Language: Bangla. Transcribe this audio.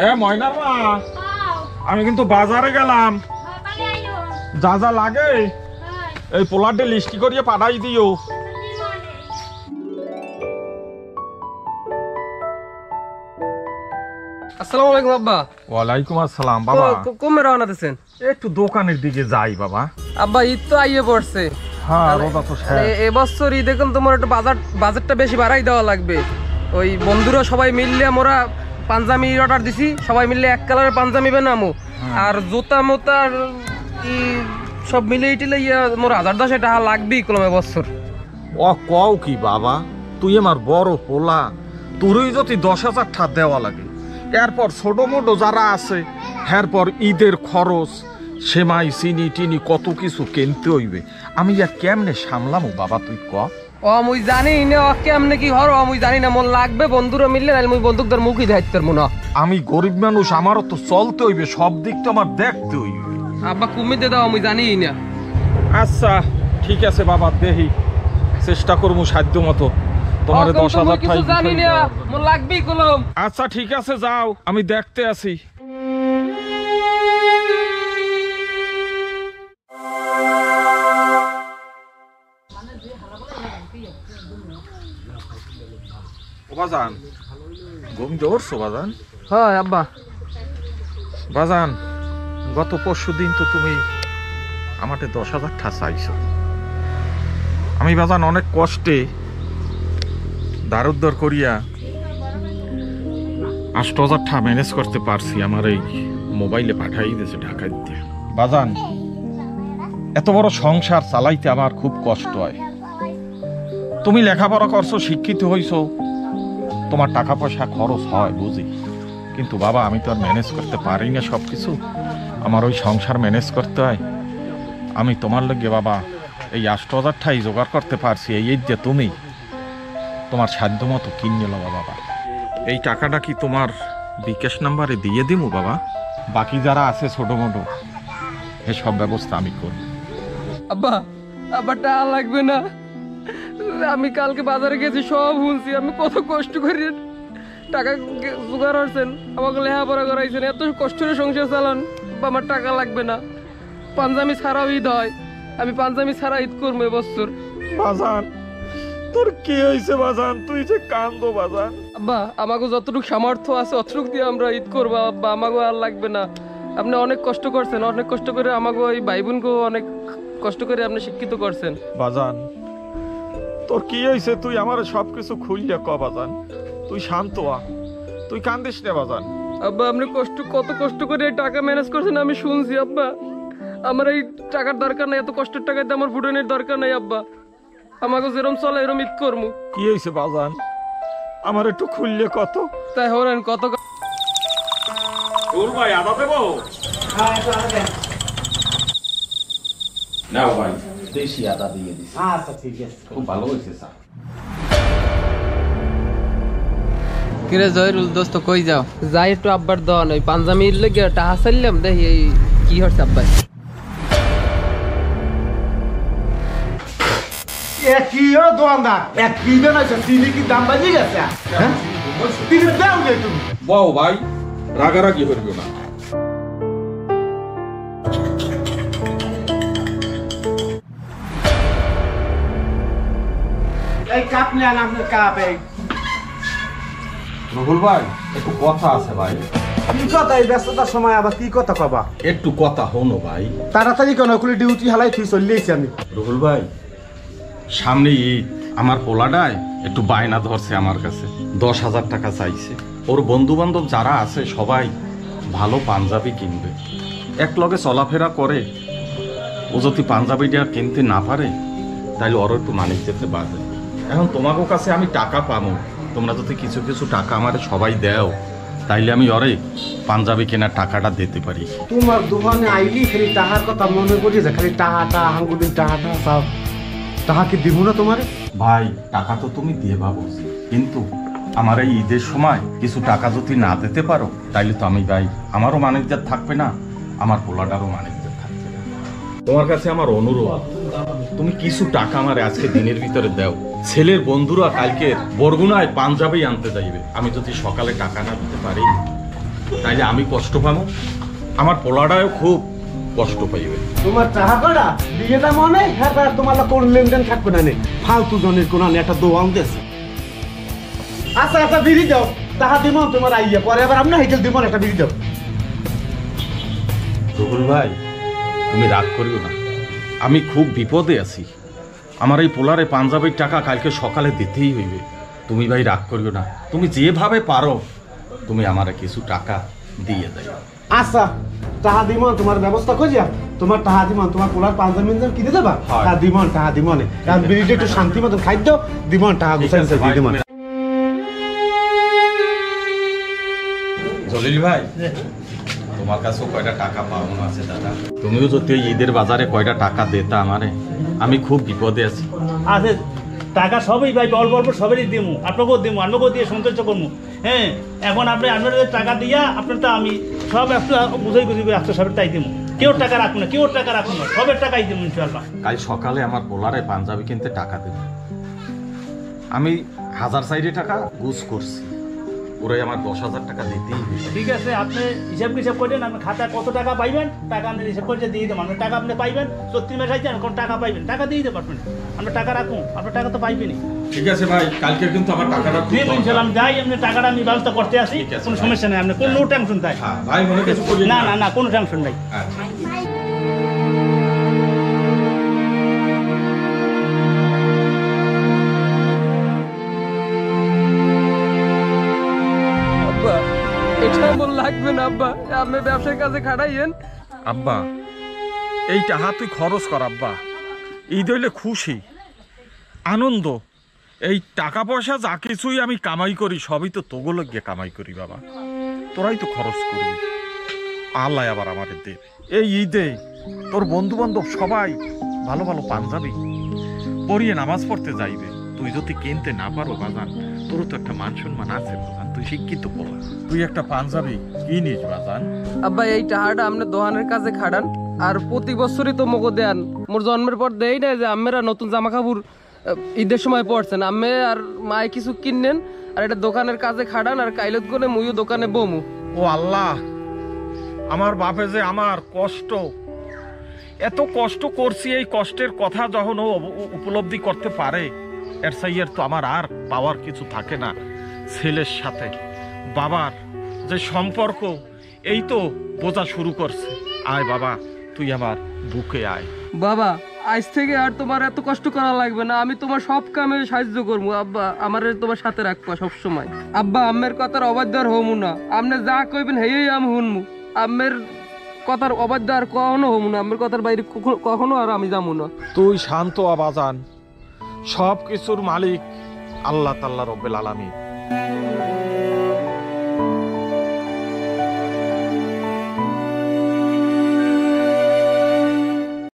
এ ময়নার মা, আমি কিন্তু বাজারে গেলাম, যা যা লাগে এই পোলারটি লিস্টি করিয়ে পাঠাই দিও। আসসালামু আলাইকুম আব্বা। ওয়ালাইকুম আসসালাম বাবা। কমে রওনা দিছেন? একটু দোকানের দিকে যাই বাবা। আব্বা ঈদ তো আইয়ে পড়ছে। হ্যাঁ রোজা তো শেষ। এবছর ঈদে কিন্তু তোমার একটু বাজেটটা বেশি বাড়াই দেওয়া লাগবে। ওই বন্ধুরা সবাই মিললে মোরা পাঞ্জাবি অর্ডার দিছি, সবাই মিললে এক কালারের পাঞ্জাবি বানামো। আর জুতা মোতার সব মিলে টিলে মোর 1010 টাকা লাগবেই কলমে বছর। ও কও কি বাবা, তুই আমার বড় পোলা, তোরই যদি 10,000 টাকা দেওয়া লাগে, এরপর ছোট মোটো যারা আছে এরপর ঈদের খরচ, সেমাই চিনি টিনি কত কিছু কিনতে হইবে, আমি কেমনে সামলামো বাবা তুই ক। মুই জানি না কেমনে কি হর, মুই জানি না, মোর লাগবে বন্ধুরা মিললে, নাহলে মুই বন্ধুকদের মুখই দেখতে পারবো না। আমি গরিব মানুষ, আমারও তো চলতে হইবে, সব দিক তো আমার দেখতে হইবে। আব্বা কুমিতে দাও, মুই জানি না। আচ্ছা ঠিক আছে বাবা, দেখি চেষ্টা করবো সাধ্য মতো তোমার 10,000 টাকা জানি না, মোর লাগবেই কলম। আচ্ছা ঠিক আছে যাও, আমি দেখতে আছি। বাজান ঘুম ধরছো বাজান? হ্যাঁ আব্বা। বাজান গত পরশু দিন তো তুমি আমাকে 10,000 টাকা চাইছো। আমি বাজান অনেক কষ্টে ধার উদ্ধার করিয়া 8,000 টাকা ম্যানেজ করতে পারছি, আমার এই মোবাইলে পাঠাই দিয়েছে ঢাকায় দিয়ে। বাজান এত বড় সংসার চালাইতে আমার খুব কষ্ট হয়। তুমি লেখাপড়া করছো, শিক্ষিত হইছো, তোমার টাকা পয়সা খরচ হয় বুঝি, কিন্তু বাবা আমি তো আর ম্যানেজ করতে পারি না সব কিছু, আমার ওই সংসার ম্যানেজ করতে হয়। আমি তোমার লগে বাবা এই 8,000 টাকাই জোগাড় করতে পারছি, এই যে তুমি তোমার সাধ্য মতো কিনে নেবা বাবা। এই টাকাটা কি তোমার বিকাশ নাম্বারে দিয়ে দিমু বাবা? বাকি যারা আছে ছোট মোটো এসব ব্যবস্থা আমি করব। আব্বা আব্বা টাকা লাগবে না, আমি কালকে বাজারে গেছি, সব শুনছি, আমি কত কষ্ট করি টাকা জোগাড় করছেন, আমাকে লেখাপড়া করাইছেন, এত কষ্টের সংসার চালান। আমার টাকা লাগবে না, পাঞ্জাবি ছাড়াও ঈদ হয়, আমি পাঞ্জাবি ছাড়া ঈদ করবো এবছর। বাজান তোর কি হয়েছে বাজান, তুই যে কান্দো বাজান? আব্বা আমাকে যতটুকু সামর্থ্য আছে অতটুকু দিয়ে আমরা ঈদ করবো আব্বা, আমাকে আর লাগবে না। আপনি অনেক কষ্ট করছেন, অনেক কষ্ট করে আমাকে ওই ভাই বোনকেও অনেক কষ্ট করে আপনি শিক্ষিত করছেন। বাজান তোর কি হয়েছে, তুই আমার সবকিছু খুললে ক বাজান, তুই শান্ত হ, তুই কান্দিস না বাজান। আব্বা আপনি কত কষ্ট করে এই টাকা ম্যানেজ করছেন আমি শুনছি আব্বা, আমার এই টাকার দরকার নাই, এত কষ্টের টাকাতে আমার ফুটানোর দরকার নাই আব্বা, আমাকে যেরকম চলে এরম ঈদ করবো। কি হয়েছে বাজান, আমার একটু খুললে কত। তাই হলেন কত ভাই আদা দেবো? নাও ভাই দেশি আদা দিয়ে দিছি। আচ্ছা ঠিক আছে, খুব ভালো হয়েছে স্যার। কিরে জয়রুল দোস্ত কই যাও? যাই একটু আব্বার দন ওই পাঞ্জাবির লেগে টাকা চাইলাম, দেখি এই কি হচ্ছে আব্বাই। কি হলো দোকানদার, এক কি বানাইছো, চিনি কি দাম বাজি গেছে? হ্যাঁ চিনি দাও গে তুমি। বাও ভাই রাগারাগি করবে না। এই কাপ নেন, আপনার কাপ। এই রুহুল ভাই একটু কথা আছে ভাই। কি কথা, এই ব্যস্ততার সময় আবার কি কথা কবা? একটু কথা হনো ভাই। তাড়াতাড়ি কেন, ওগুলি ডিউটি হালাই তুই চলিয়েছি আমি। রুহুল ভাই সামনে ঈদ, আমার পোলাডায় একটু বায়না ধরছে আমার কাছে, 10,000 টাকা চাইছে। ওর বন্ধু বান্ধব যারা আছে সবাই ভালো পাঞ্জাবি কিনবে, এক লগে চলাফেরা করে, ও যদি পাঞ্জাবিটা কিনতে না পারে তাহলে ওর একটু মানিক যেতে বাজে। এখন তোমাদের কাছে আমি টাকা পাবো, তোমরা যদি কিছু কিছু টাকা আমার সবাই দেও তাইলে আমি ওরে পাঞ্জাবি কেনার টাকাটা দিতে পারি। তোমার দোকানে আইলি খালি টাকার কথা মনে করি, যে খালি টাকাটা আঙ্গুলিন টাকাটা চাও, টাকা কি দিব না তোমারে? ভাই টাকা তো তুমি দিয়ে বুঝি, কিন্তু আমার এই ঈদের সময় কিছু টাকা যদি না দিতে পারো তাইলে তো আমি ভাই আমারও মানিকজাত থাকবে না, আমার পোলাটারও মানিকজাত থাকবে না। তোমার কাছে আমার অনুরোধ, তুমি কিছু টাকা আমার আজকে দিনের ভিতরে দাও। ছেলের বন্ধুরা কালকে বরগুনায় পাঞ্জাবি আনতে যাইবে, আমি যদি সকালে টাকা না দিতে পারি তাইলে আমি কষ্ট পাবো, আমার পোলাটাও খুব কষ্ট পাইবে। তোমার টাকা কটা দিয়ে দাম অনেক, হ্যাঁ তোমার কোন লেনদেন থাকবে না নে, ফালতু জনের কোন একটা দোয়ান দেশ। আচ্ছা একটা বিড়ি দাও, টাকা দিব তোমার আইয়া, পরে আবার আপনার হেকেল দিব একটা বিড়ি দাও। রুহুল ভাই, তুমি রাগ করিও না, আমি খুব বিপদে আছি। আমার এই পোলারে পাঞ্জাবের টাকা কালকে সকালে দিতেই হইবে। তুমি ভাই রাগ করিও না, তুমি যেভাবে পারো তুমি আমারে কিছু টাকা দিয়ে যাও। আচ্ছা টাকা দিব, তোমার ব্যবস্থা করিয়া তোমার টাকা দিব, তোমার পোলার পাঞ্জাবি কিনে দেবা, হয়। টাকা দিব, টাকা দিব নে, কারণ বিড়িটা একটু শান্তি মতন খাদ্য দিব, টাকা গুছাই দিয়ে দিব। জলিল ভাই, তোমার কাছেও কয়টা টাকা পাওনা আছে দাদা, তুমিও যদি এই ঈদের বাজারে কয়টা টাকা দেতা আমারে, আমি খুব বিপদে আছি। আছে টাকা সবই ভাই, অল্প অল্প সবেরই দিমু, আপনাকেও দিমু, আমাকেও দিয়ে সন্তুষ্ট করবো। হ্যাঁ এখন আপনার টাকা দিয়া আপনার তো আমি সব একটু বুঝাই বুঝি একশো সবের তাই দিমু, কেউ টাকা রাখুন না, কেউ টাকা রাখুন না, সবের টাকাই দিমু ইনশাল্লাহ। কাল সকালে আমার পোলারে পাঞ্জাবি কিনতে টাকা দেব, আমি 1000 সাইডে টাকা গুছ করছি, ওরাই আমার 10,000 টাকা দিতেই হবে। ঠিক আছে, আপনি হিসাব করেন, আপনি খাতা কত টাকা পাইবেন, টাকা আপনি হিসাব করে দিয়ে দেবেন। আপনার টাকা আপনি পাইবেন 34 মাস আইতেন, কোন টাকা পাইবেন, টাকা দিয়ে দেবেন আপনি, আপনার টাকা রাখুন, আপনার টাকা তো পাইবেনই। ঠিক আছে ভাই, কালকে কিন্তু আমার টাকাটা খুব দিয়ে দরকার। ইনশাল্লাহ আমি যাই, আপনি টাকাটা আমি ব্যবস্থা করতে আসি, ঠিক আছে কোনো ভাই। সমস্যা নেই, আপনি কোনো টেনশন তাই হ্যাঁ ভাই, মনে কিছু করি না না না, কোনো টেনশন নাই। আচ্ছা। আব্বা এটা এমন লাগবে না আব্বা, আপনি ব্যবসার কাজে খাটাইয়েন। আব্বা, এই টাকা তুই খরচ কর আব্বা, ঈদ হইলে খুশি আনন্দ, এই টাকা পয়সা যা কিছুই আমি কামাই করি সবই তো তোগুলো গিয়ে কামাই করি বাবা, তোরাই তো খরচ করবি, আল্লাহ আবার আমাদের দেবে। এই ঈদে তোর বন্ধু বান্ধব সবাই ভালো ভালো পাঞ্জাবি পরিয়ে নামাজ পড়তে যাইবে, তুই যদি কিনতে না পারো বাজান, তোরও তো একটা মান সম্মান আছে বাজান, তুই শিক্ষিত পোলা, তুই একটা পাঞ্জাবি কিনিস বাজান। আব্বা এই টাকাটা আপনি দোকানের কাজে খাটান, আর প্রতি বছরই তো মগো দেন, মোর জন্মের পর দেই না যে আম্মেরা নতুন জামা কাপড় ঈদের সময় পড়ছেন, আম্মে আর মায়ে কিছু কিনেন, আর এটা দোকানের কাজে খাটান, আর কাইলত করে মুইও দোকানে বমু। ও আল্লাহ, আমার বাপে যে আমার কষ্ট, এত কষ্ট করছি, এই কষ্টের কথা যখন ও উপলব্ধি করতে পারে, এর সাইয়ের তো আমার আর পাওয়ার কিছু থাকে না। ছেলের সাথে বাবার যে সম্পর্ক, এই তো বোঝা শুরু করছে। আয় বাবা, তুই আমার বুকে আয়। বাবা আজ থেকে আর তোমার এত কষ্ট করা লাগবে না, আমি তোমার সব কামে সাহায্য করবো। আব্বা আমার তোমার সাথে রাখবা সব সময়। আব্বা আম্মের কথার অবাধ্য আর হমু না, আপনি যা কইবেন হেই আমি শুনমু, আম্মের কথার অবাধ্য আর কখনো হমু না, আম্মের কথার বাইরে কখনো আর আমি যাবো না। তুই শান্ত আবাজান, সব কিছুর মালিক আল্লাহ তাআলা রব্বুল আলামিন।